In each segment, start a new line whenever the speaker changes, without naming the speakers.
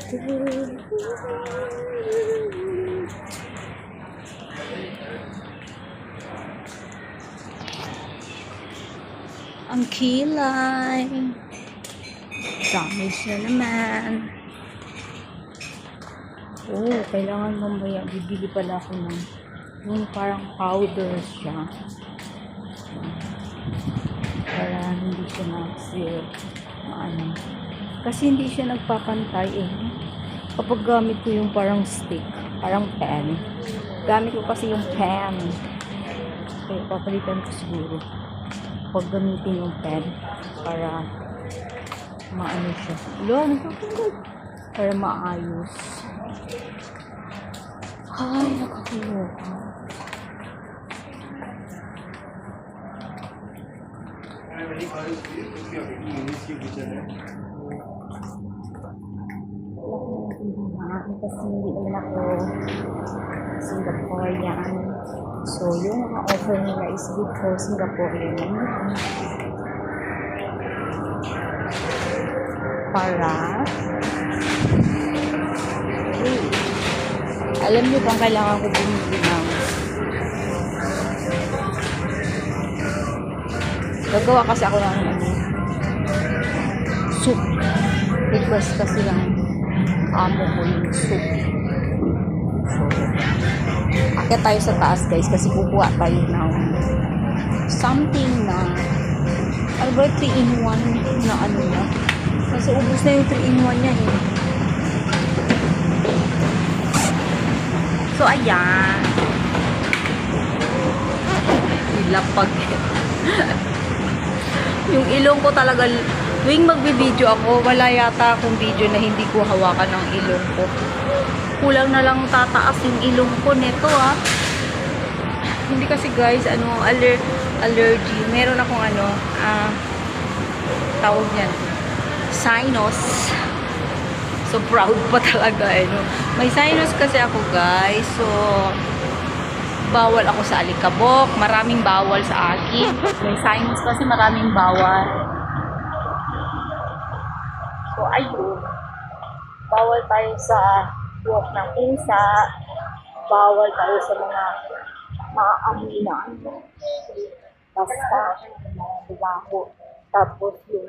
Ang kilay. Damage na naman. Oh, kailangan mamaya bibili pala ako ng yung parang powder siya. Para hindi siya na-seal. Ano. Kasi hindi siya nagpapantay eh. Kapag gamit ko yung parang stick, parang pen. Gamit ko kasi yung pen. Kaya papalitan ko siguro. Pag gamitin yung pen para maano siya. Para maayos. Ay, nakakaloka. Kasi hindi naman ako Singaporean. So, yung mga offer nila is good for Singaporean. Para alam niyo bang kailangan ko bumili ng gagawa kasi ako ng soup. Request kasi ng amo ko yung soup. So, akit tayo sa taas guys kasi kukuha tayo ng something na ano ba 3-in-1 na ano na. Kasi ubus na yung 3-in-1 niya eh. So, ayan. Lapag. Yung ilong ko talaga, tuwing magbibideo ako, wala yata akong video na hindi ko hawakan ng ilong ko. Kulang na lang tataas yung ilong ko neto ah. Hindi kasi guys, allergy. Meron akong tawag niyan, sinus. So, proud pa talaga eh, no? May sinus kasi ako, guys. So, bawal ako sa alikabok. Maraming bawal sa akin. May sinus kasi maraming bawal. So, ayun. Bawal tayo sa buhok ng pusa. Bawal tayo sa mga maaamoy na ano. Basta, mga bago. Tapos yung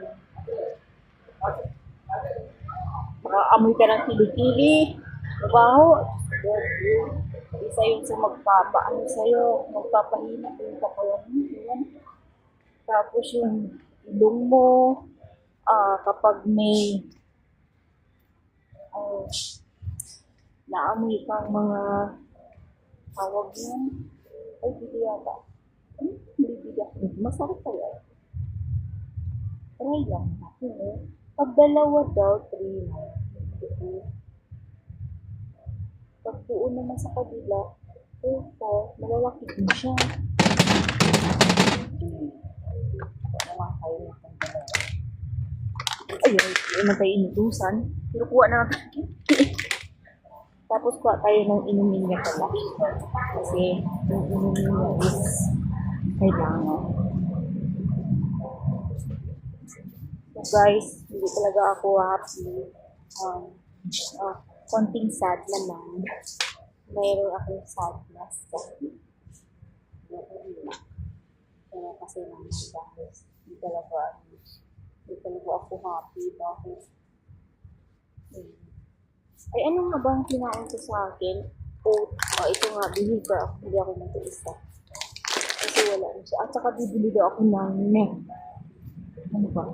amoy ka ng kilikili, mabaho. Isa yun sa magpapaano sa'yo, magpapahina yung kapawan mo. Tapos yung ilong mo, kapag may naamoy kang mga tawag yan, ay hindi yata. Hindi yata. Masarap kaya. Try lang natin eh. Pag dalawa daw, 3 na. Pag doon naman sa kabila, 4, malalaki din siya. Ayun, hindi naman tayo inutusan. Pero kuha na natin. Tapos kuha tayo ng inumin niya pala. Kasi yung inumin niya is kailangan. So guys, hindi talaga ako happy. Konting sad naman. Mayroon akong sadness. Kaya kasi naman guys, hindi talaga ako happy. Bakit? Ay, ano nga ba ang kinain ko sa akin? Ito nga, bihil ko ako. Hindi ako nag-isa. Kasi wala na siya. At saka bibili daw ako ng neck. Ano ba?